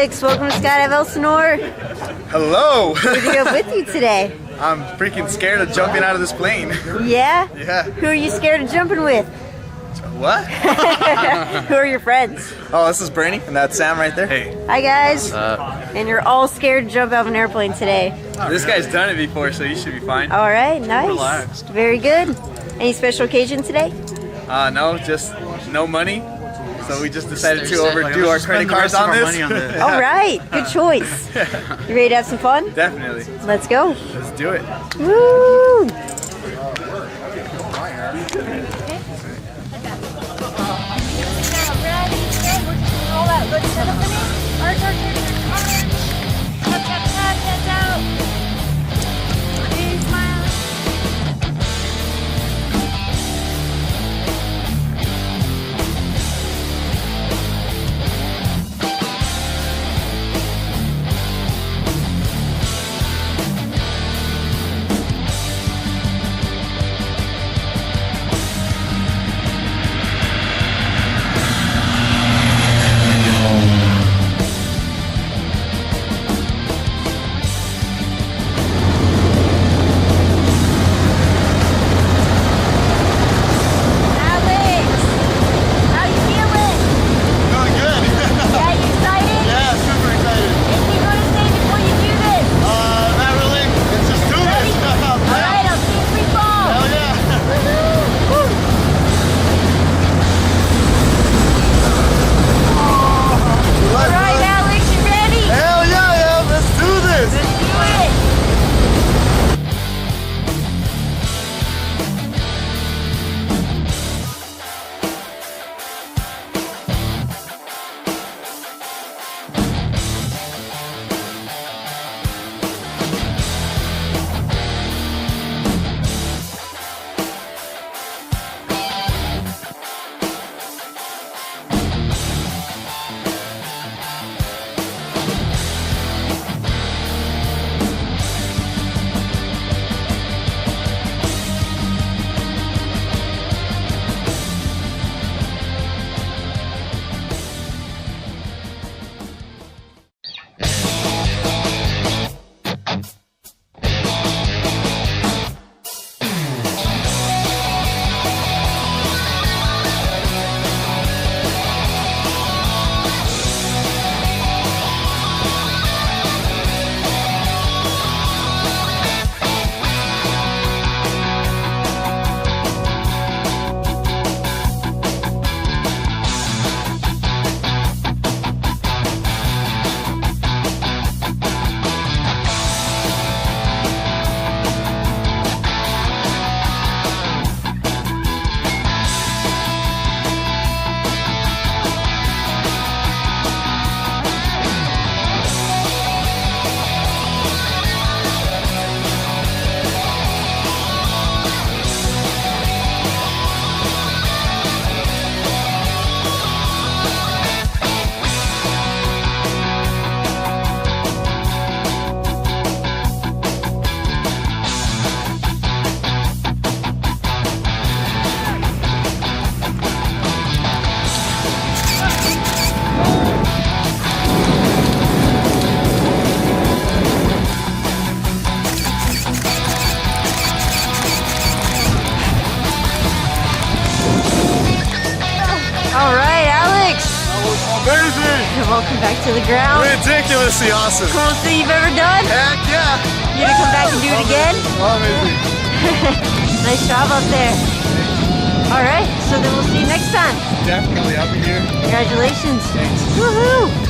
Alex, welcome to Skydive Elsinore. Hello! What do you have with you today? I'm freaking scared of jumping out of this plane. Yeah? Yeah. Who are you scared of jumping with? What? Who are your friends? Oh, this is Bernie, and that's Sam right there. Hey. Hi guys. And you're all scared to jump out of an airplane today. This guy's done it before, so you should be fine. All right, nice. Relaxed. Very good. Any special occasion today? No, just no money. So we just decided to overdo our credit cards on this. All right, good choice. You ready to have some fun? Definitely. Let's go. Let's do it. Woo! Welcome back to the ground. Ridiculously awesome. Coolest thing you've ever done? Heck yeah. You gonna come back and do it again? Amazing. Nice job up there. All right, so then we'll see you next time. Definitely, I'll be here. Congratulations. Thanks. Woohoo!